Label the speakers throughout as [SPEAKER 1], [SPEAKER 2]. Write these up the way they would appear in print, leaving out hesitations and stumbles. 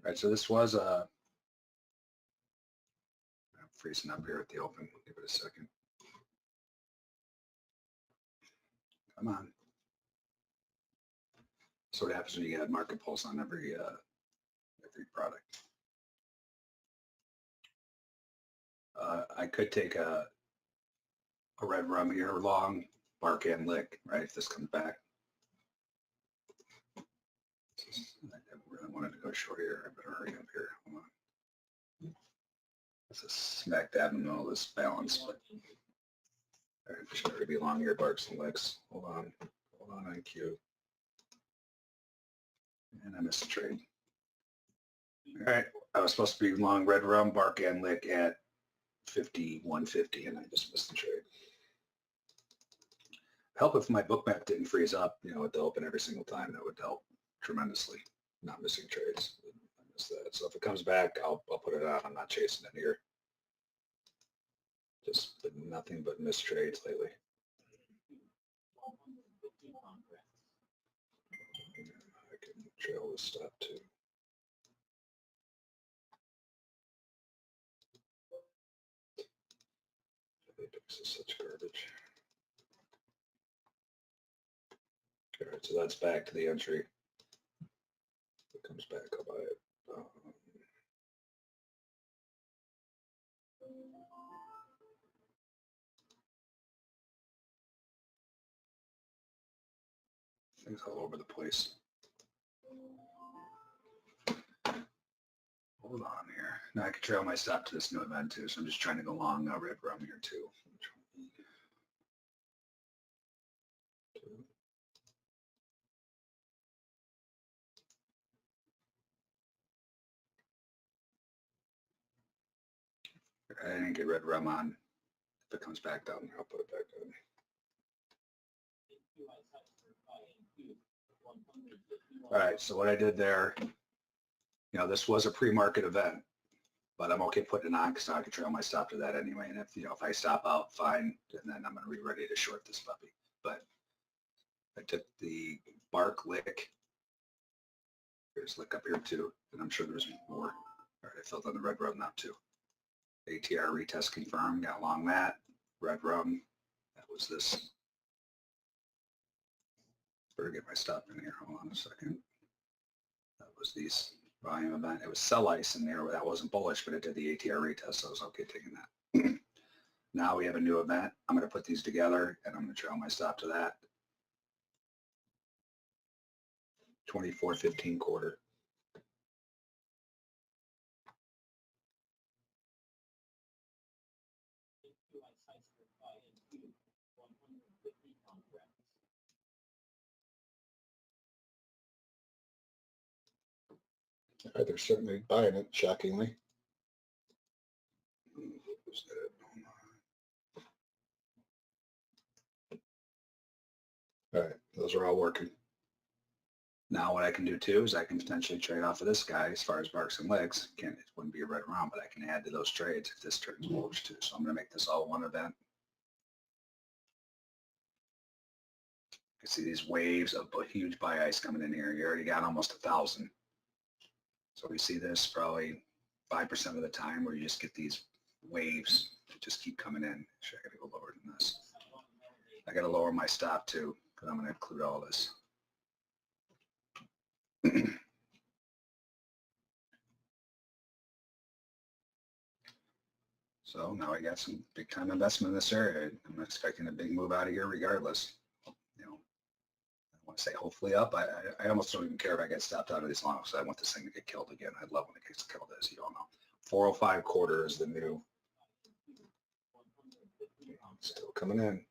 [SPEAKER 1] right, so this was a, I'm freezing up here at the open. Give it a second. Come on. So what happens when you get market pulse on every product. I could take a red rum here, long, BARC and lick, right, if this comes back. I really wanted to go short here. I better hurry up here. Hold on. It's a smack dab in the middle of this balance, but all right, should already be long here, BARCs and licks. Hold on IQ. And I missed a trade. All right, I was supposed to be long red rum, BARC and lick at 51.50, and I just missed the trade. Help if my book map didn't freeze up, you know, at the open every single time. That would help tremendously. Not missing trades. I missed that. So if it comes back, I'll put it on. I'm not chasing it here. Just nothing but missed trades lately. I can trail this stop too. This is such garbage. All right, so that's back to the entry. If it comes back, I'll buy it. Things all over the place. Hold on here. Now I can trail my stop to this new event too, so I'm just trying to go long red rum here too. I didn't get red rum on. If it comes back down, I'll put it back down. All right, so what I did there, you know, this was a pre-market event, but I'm okay putting it on because I can trail my stop to that anyway. And if, you know, if I stop out, fine, and then I'm going to be ready to short this puppy. But I took the BARC lick. There's lick up here too, and I'm sure there's more. All right, I filled on the red rum now too. ATR retest confirmed, got long that. Red rum, that was this. Better get my stop in here. Hold on a second. That was these volume event. It was sell ice in there. That wasn't bullish, but it did the ATR retest, so I was okay taking that. Now we have a new event. I'm going to put these together, and I'm going to trail my stop to that. 24.15 quarter. They're certainly buying it, shockingly. All right, those are all working. Now what I can do too is I can potentially trade off of this guy as far as BARCs and legs. Again, it wouldn't be a red round, but I can add to those trades if this turns bullish too. So I'm going to make this all one event. You see these waves of huge buy ice coming in here. You already got almost 1,000. So we see this probably 5% of the time where you just get these waves that just keep coming in. Actually, I got to go lower than this. I got to lower my stop too because I'm going to include all this. So now I got some big time investment in this area. I'm expecting a big move out of here regardless. You know, I want to say hopefully up. I almost don't even care if I get stopped out of these longs. So I want this thing to get killed again. I love when it gets killed, as you all know. 405 quarter is the new. Still coming in.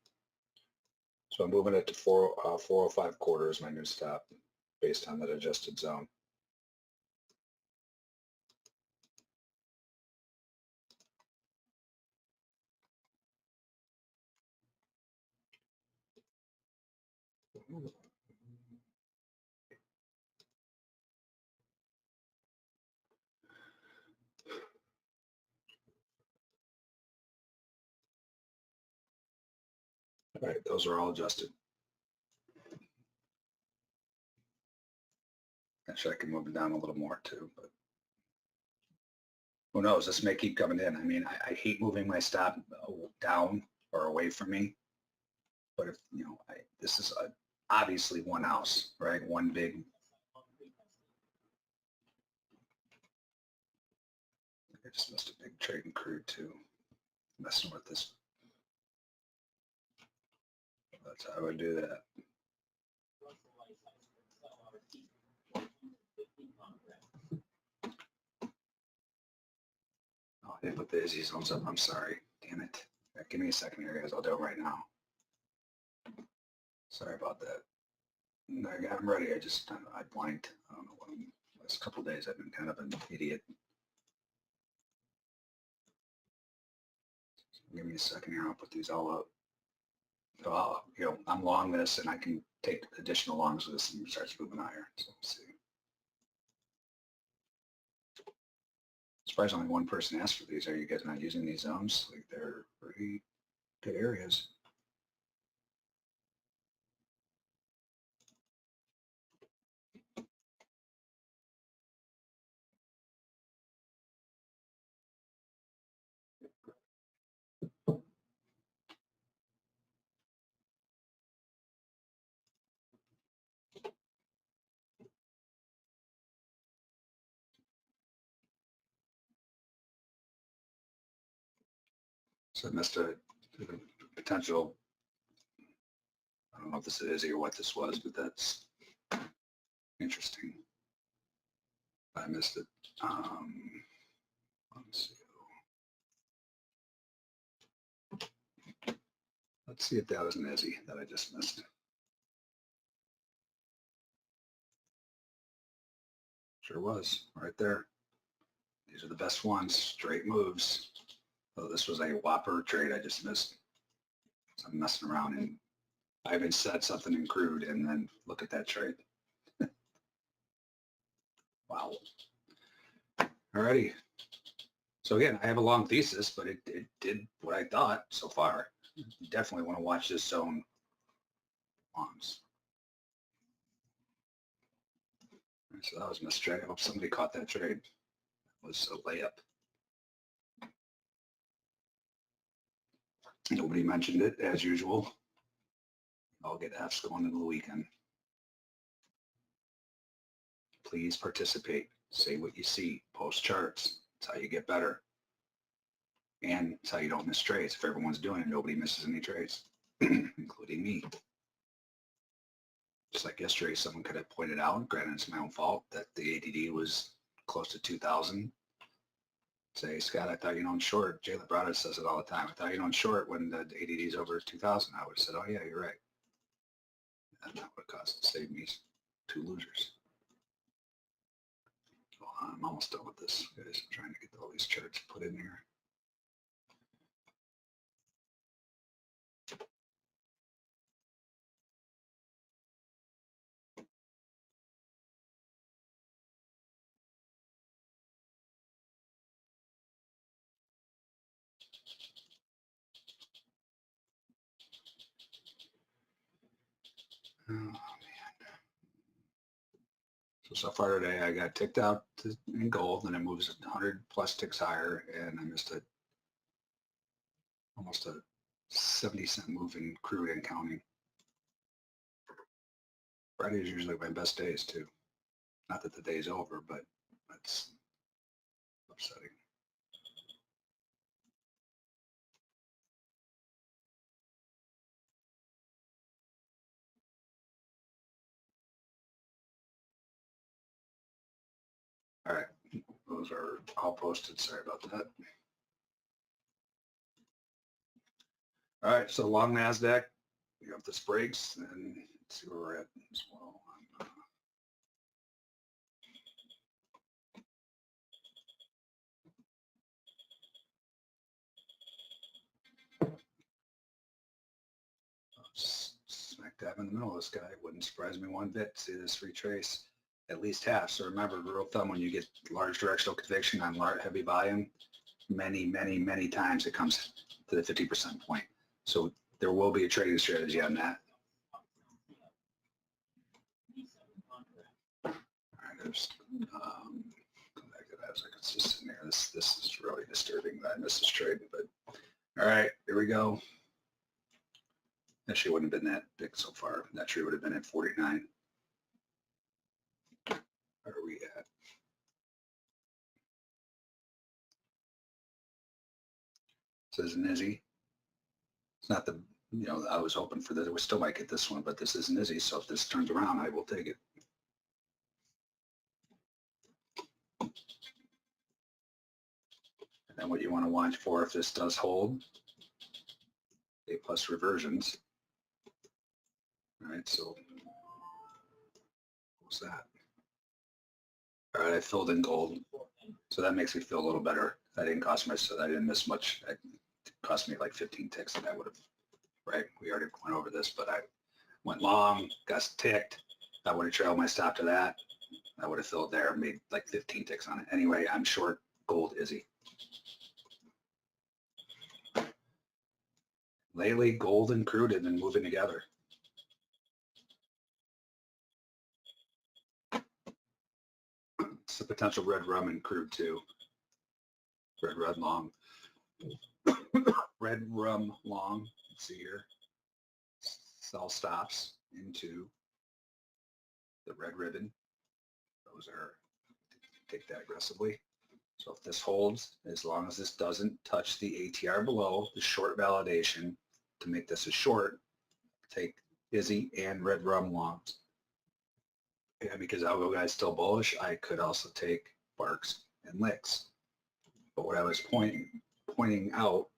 [SPEAKER 1] So I'm moving it to 405 quarter is my new stop based on that adjusted zone. All right, those are all adjusted. Actually, I can move it down a little more too, but who knows? This may keep coming in. I mean, I hate moving my stop down or away from me. But if, you know, this is obviously one house, right? One big. I just missed a big trade in crude too. Messing with this. That's how I would do that. Oh, I didn't put the Izzy zones up. I'm sorry. Damn it. Give me a second here, guys. I'll do it right now. Sorry about that. I'm ready. I blanked. I don't know what last couple of days I've been kind of an idiot. Give me a second here. I'll put these all up. So you know, I'm long this, and I can take additional longs with this and start moving higher. So let's see. Surprised only one person asked for these. Are you guys not using these zones? Like, they're pretty good areas. So I missed a potential, I don't know if this is or what this was, but that's interesting. I missed it. Let's see if that was an Izzy that I just missed. Sure was, right there. These are the best ones, straight moves. Oh, this was a whopper trade I just missed. So I'm messing around, and I even said something in crude, and then look at that trade. Wow. Alrighty. So again, I have a long thesis, but it did what I thought so far. You definitely want to watch this zone longs. So that was a mistrade. I hope somebody caught that trade. It was a layup. Nobody mentioned it, as usual. I'll get Fs going into the weekend. Please participate. Say what you see. Post charts. That's how you get better. And it's how you don't miss trades. If everyone's doing it, nobody misses any trades, including me. Just like yesterday, someone could have pointed out, granted it's my own fault, that the ADD was close to 2,000. Say, Scott, I thought you owned short. Jay Labrada says it all the time. I thought you owned short when the ADD is over 2,000. I would have said, oh yeah, you're right. And that would have cost to save me 2 losers. Well, I'm almost done with this, guys. I'm trying to get all these charts put in here. Oh, man. So far today, I got ticked out in gold, and it moves 100 plus ticks higher, and I missed almost a 70-cent move in crude and counting. Friday is usually my best days, too. Not that the day's over, but that's upsetting. All right, those are all posted. Sorry about that. All right, so long NASDAQ, we have this breaks, and let's see where we're at as well. Smack dab in the middle of this guy. Wouldn't surprise me one bit to see this retrace at least half. So remember, rule of thumb, when you get large directional conviction on heavy volume, many times it comes to the 50% point. So there will be a trading strategy on that. All right, there's come back to that as a consistent there. this is really disturbing that I missed this trade, but all right, here we go. Actually, wouldn't have been that big so far. That trade would have been at 49. Where are we at? Says Nizzy. It's not the, you know, I was hoping for that. We still might get this one, but this is Nizzy. So if this turns around, I will take it. And then what you want to watch for if this does hold, A plus reversions. All right, so what's that? All right, I filled in gold. So that makes me feel a little better. That didn't cost me, so I didn't miss much. It cost me like 15 ticks and I would have, right? We already went over this, but I went long, got ticked. I would have trailed my stop to that. I would have filled there, made like 15 ticks on it. Anyway, I'm short gold Izzy. Lately, gold and crude have been moving together. It's the potential red rum and crude too. Red long. Red rum long. Let's see here. Sell stops into the red ribbon. Those are, take that aggressively. So if this holds, as long as this doesn't touch the ATR below, the short validation to make this a short, take Izzy and red rum longs. Yeah, because algo guy's still bullish, I could also take BARCs and licks. But what I was pointing out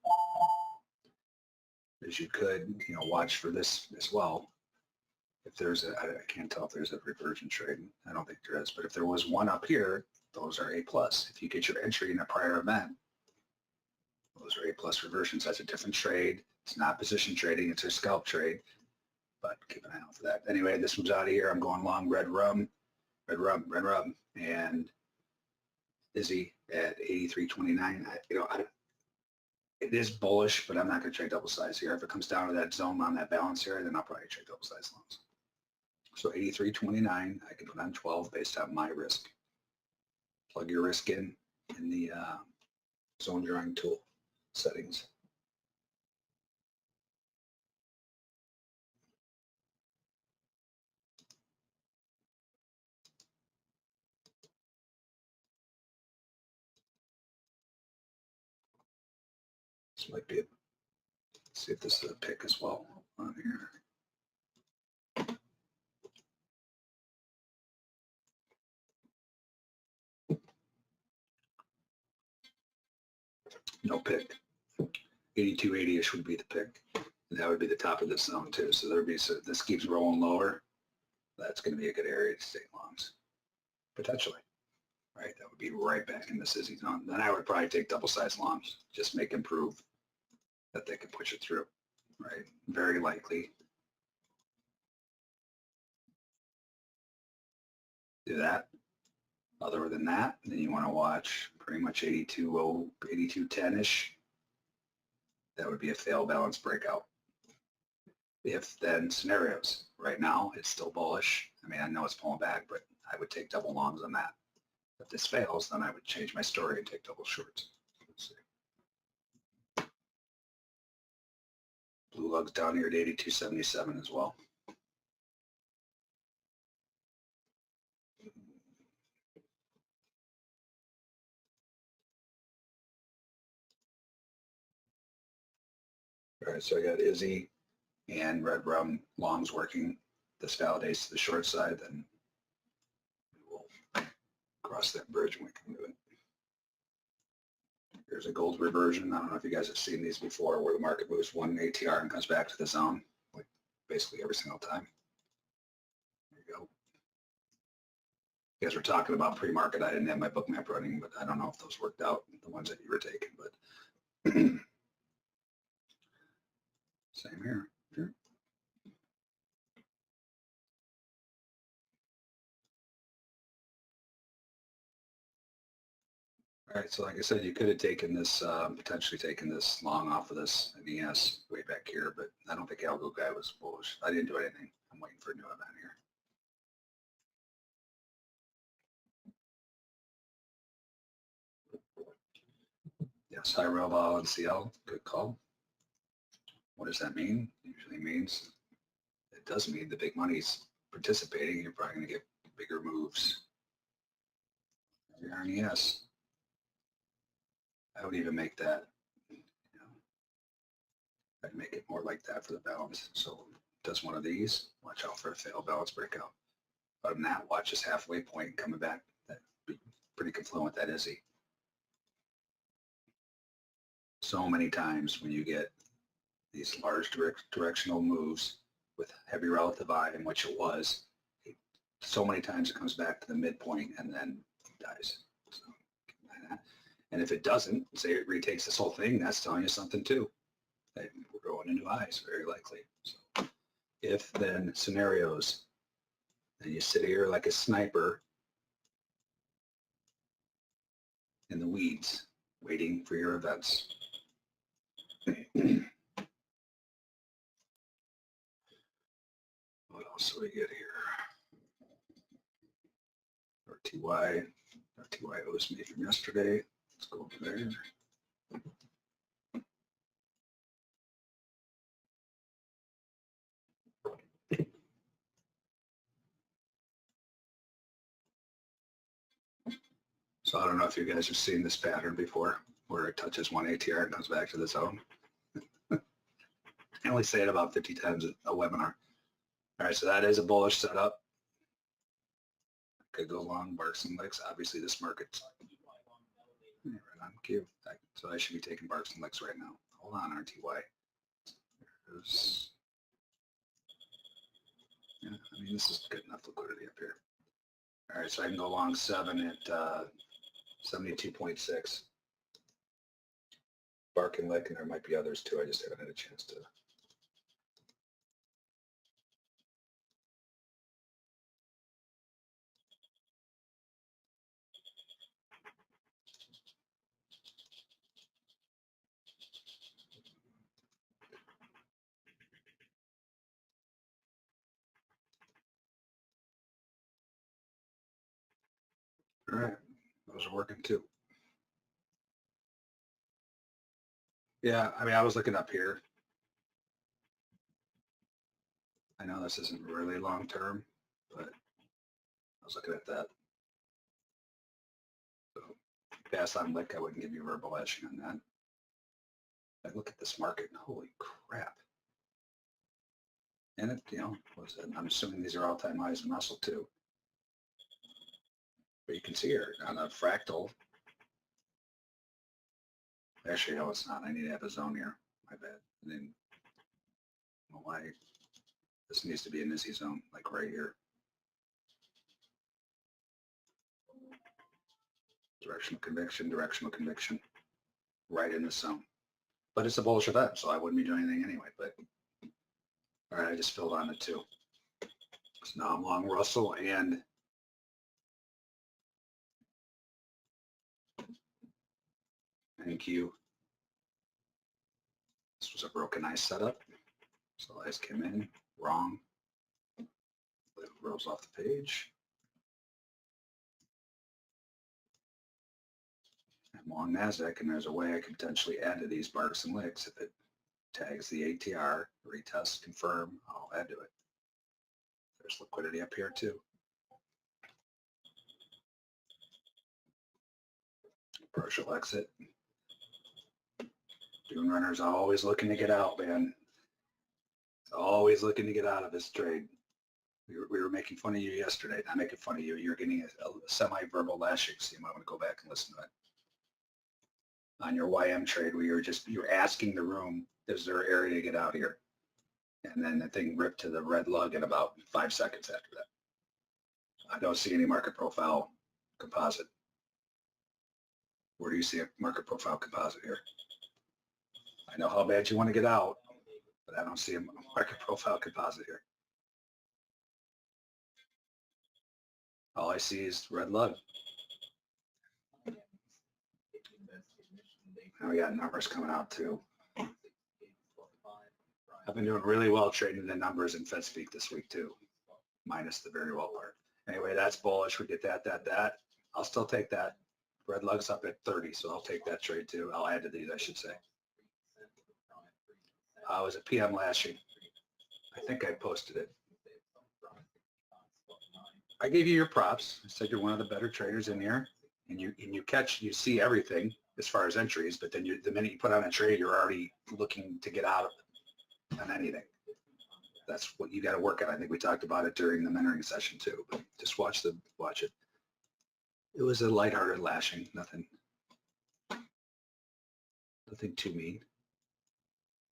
[SPEAKER 1] is you could, you know, watch for this as well. If there's a, I can't tell if there's a reversion trade. I don't think there is, but if there was one up here, those are A plus. If you get your entry in a prior event, those are A plus reversions. That's a different trade. It's not position trading. It's a scalp trade, but keep an eye out for that. Anyway, this one's out of here. I'm going long red rum, and Izzy at 83.29. It is bullish, but I'm not going to trade double size here. If it comes down to that zone on that balance here, then I'll probably trade double size longs. So 83.29, I can put on 12 based on my risk. Plug your risk in the zone drawing tool settings. This might be it. See if this is a pick as well on here. No pick. 82.80-ish would be the pick. And that would be the top of this zone too. So there'd be, so this keeps rolling lower. That's going to be a good area to stay longs, potentially. Right, that would be right back in the Izzy zone. Then I would probably take double size longs. Just make them prove that they can push it through. Right, very likely. Do that. Other than that, then you want to watch pretty much 82.10-ish. That would be a fail balance breakout. If then scenarios, right now it's still bullish. I mean, I know it's pulling back, but I would take double longs on that. If this fails, then I would change my story and take double shorts. Let's see. Blue Lug's down here at 82.77 as well. All right, so I got Izzy and red rum longs working. This validates to the short side, then we'll cross that bridge and we can do it. Here's a gold reversion. I don't know if you guys have seen these before where the market moves one ATR and comes back to the zone, like basically every single time. There you go. You guys were talking about pre-market. I didn't have my book map running, but I don't know if those worked out, the ones that you were taking, but same here. Sure. All right, so like I said, you could have taken this, potentially taken this long off of this NES way back here, but I don't think Algo guy was bullish. I didn't do anything. I'm waiting for a new event here. Yes, high real vol and CL, good call. What does that mean? It usually means, it does mean the big money's participating. You're probably going to get bigger moves. Your RES. I would even make that, you know, I'd make it more like that for the balance. So it does one of these. Watch out for a failed balance breakout. Other than that, watch this halfway point coming back. That'd be pretty confluent, that is he. So many times when you get these large directional moves with heavy relative I, in which it was, so many times it comes back to the midpoint and then dies. So, and if it doesn't, say it retakes this whole thing, that's telling you something too. That we're going into highs, very likely. So if then scenarios, then you sit here like a sniper in the weeds, waiting for your events. What else do we get here? RTY owes me from yesterday. Let's go over there. So I don't know if you guys have seen this pattern before, where it touches one ATR and comes back to the zone. I only say it about 50 times a webinar. All right, so that is a bullish setup. Could go long, BARCs and licks. Obviously, this market's right on cue. So I should be taking BARCs and licks right now. Hold on, RTY. There's, yeah, I mean, this is good enough liquidity up here. All right, so I can go long 7 at 72.6. BARC and lick, and there might be others too. I just haven't had a chance to. All right, those are working too. Yeah, I mean, I was looking up here. I know this isn't really long term, but I was looking at that. So pass on lick, I wouldn't give you verbal lashing on that. I look at this market, holy crap. And it, you know, I'm assuming these are all-time highs in muscle too. But you can see here on a fractal. Actually, no, it's not. I need to have a zone here. My bad. I didn't know why. This needs to be a Nizzy zone, like right here. Directional conviction, right in the zone. But it's a bullish event, so I wouldn't be doing anything anyway. But all right, I just filled on it too. So now I'm long Russell and NQ. This was a broken ice setup. So ice came in wrong. It rolls off the page. I'm long NASDAQ, and there's a way I could potentially add to these BARCs and licks. If it tags the ATR, retest, confirm, I'll add to it. There's liquidity up here too. Partial exit. Dune runner's always looking to get out, man. Always looking to get out of this trade. We were making fun of you yesterday. Not making fun of you. You're getting a semi-verbal lashing, so you might want to go back and listen to it. On your YM trade, where you're asking the room, is there an area to get out here? And then the thing ripped to the red lug in about 5 seconds after that. I don't see any market profile composite. Where do you see a market profile composite here? I know how bad you want to get out, but I don't see a market profile composite here. All I see is red lug. Now we got numbers coming out too. I've been doing really well trading the numbers in Fed Speak this week too, minus the very well part. Anyway, that's bullish. We get that. I'll still take that. Red Lug's up at 30, so I'll take that trade too. I'll add to these, I should say. I was a PM lashing. I think I posted it. I gave you your props. I said you're one of the better traders in here, and you see everything as far as entries, but then the minute you put on a trade, you're already looking to get out on anything. That's what you got to work on. I think we talked about it during the mentoring session too, but just watch it. It was a lighthearted lashing, nothing too mean.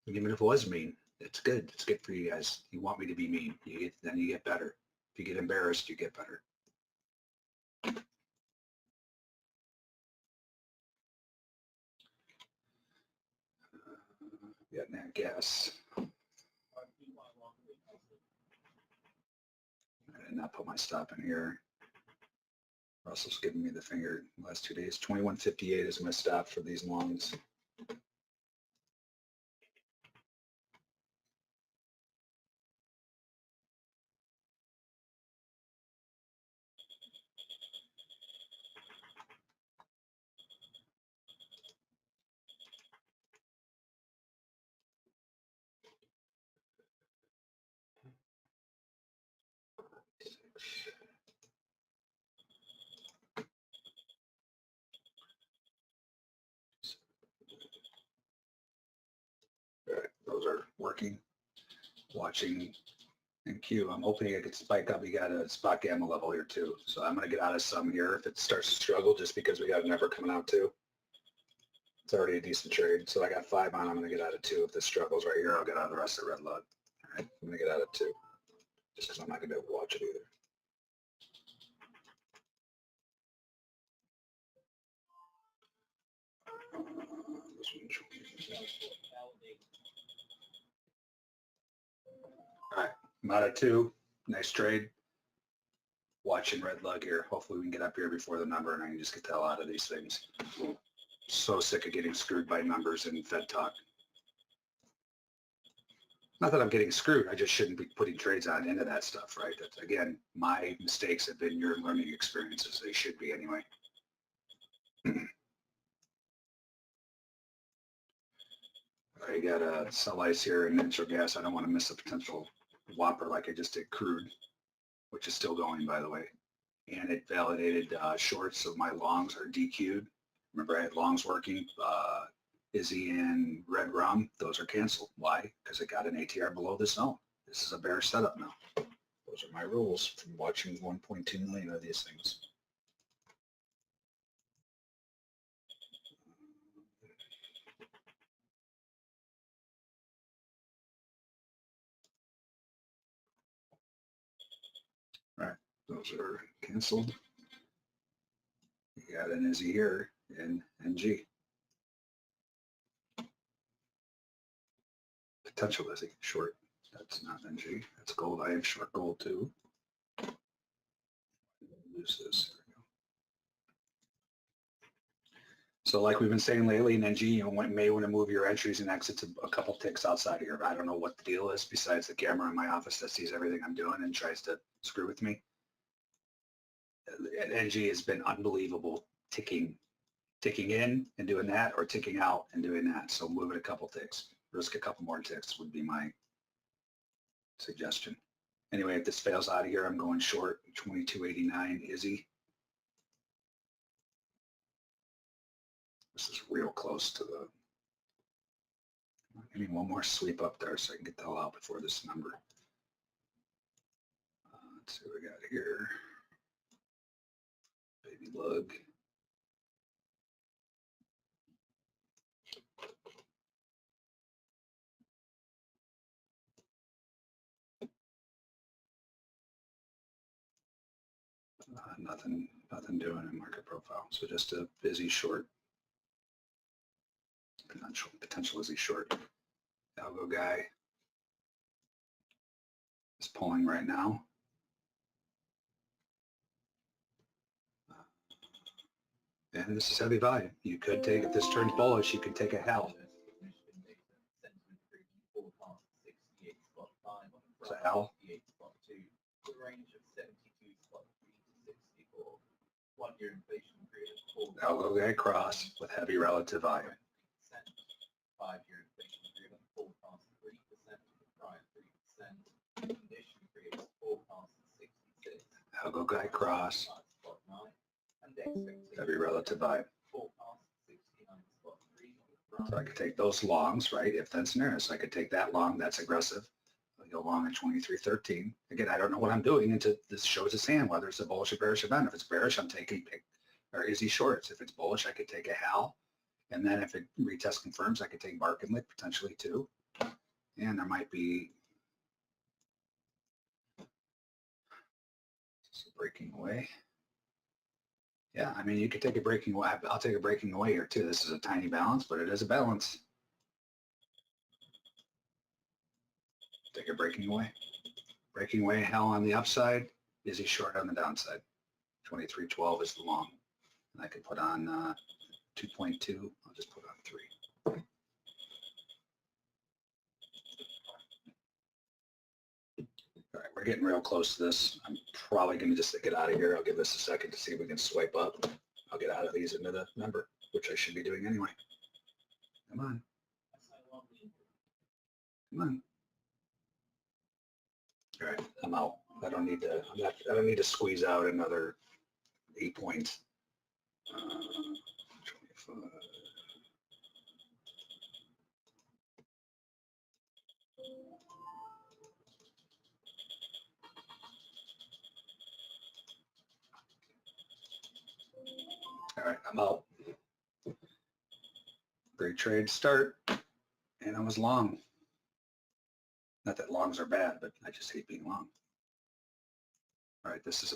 [SPEAKER 1] And even if it was mean, it's good. It's good for you guys. You want me to be mean. Then you get better. If you get embarrassed, you get better. Yeah, nat gas. I did not put my stop in here. Russell's giving me the finger the last 2 days. 21.58 is my stop for these longs. All right, those are working. Watching NQ. I'm hoping it could spike up. We got a spot gamma level here too. So I'm going to get out of some here if it starts to struggle just because we got a number coming out too. It's already a decent trade. So I got 5 on. I'm going to get out of 2. If this struggles right here, I'll get out of the rest of Red Lug. All right, I'm going to get out of 2 just because I'm not going to be able to watch it either. All right, I'm out of 2. Nice trade. Watching Red Lug here. Hopefully we can get up here before the number and I can just get the hell out of these things. So sick of getting screwed by numbers and Fed talk. Not that I'm getting screwed. I just shouldn't be putting trades on into that stuff, right? That's, again, my mistakes have been your learning experiences. They should be anyway. I got a sell ice here and natural gas. I don't want to miss a potential whopper like I just did crude, which is still going, by the way. And it validated shorts, so my longs are DQ'd. Remember I had longs working, Izzy and Red Rum. Those are canceled. Why? Because it got an ATR below the zone. This is a bear setup now. Those are my rules from watching 1.2 million of these things. All right, those are canceled. You got an Izzy here in NG. Potential Izzy, short. That's not NG. That's gold. I have short gold too. Lose this. There we go. So like we've been saying lately in NG, you may want to move your entries and exits a couple ticks outside of here. I don't know what the deal is besides the camera in my office that sees everything I'm doing and tries to screw with me. NG has been unbelievable ticking in and doing that, or ticking out and doing that. So move it a couple ticks. Risk a couple more ticks would be my suggestion. Anyway, if this fails out of here, I'm going short 22.89 Izzy. This is real close to the, I need one more sweep up there so I can get the hell out before this number. Let's see what we got here. Baby lug. Nothing doing in market profile. So just a busy short. Potential Izzy short. Algo guy is pulling right now. And this is heavy volume. You could take, if this turns bullish, you could take a hell. It's a hell. Algo guy cross with heavy relative value.
[SPEAKER 2] 5-year inflation driven full cost 3% to the prior 3%. Condition creates full cost 66.
[SPEAKER 1] Algo guy cross. Heavy relative value.
[SPEAKER 2] Full cost 69.3.
[SPEAKER 1] So I could take those longs, right? If then scenarios, so I could take that long, that's aggressive. I'll go long at 23.13. Again, I don't know what I'm doing until this shows its hand, whether it's a bullish or bearish event. If it's bearish, I'm taking pick or is he shorts. If it's bullish, I could take a HAL. And then if it retest confirms, I could take BARC and LIC potentially too. And there might be breaking away. Yeah, I mean, you could take a breaking away. I'll take a breaking away here too. This is a tiny balance, but it is a balance. Take a breaking away. Breaking away, hell on the upside. Is he short on the downside? 23.12 is the long. And I could put on 2.2. I'll just put on 3. All right, we're getting real close to this. I'm probably going to just get out of here. I'll give this a second to see if we can swipe up. I'll get out of these into the number, which I should be doing anyway. Come on. Come on. All right, I'm out. I don't need to. I don't need to squeeze out another 8 points. 25. All right, I'm out. Great trade start, and I was long. Not that longs are bad, but I just hate being long. All right, this is a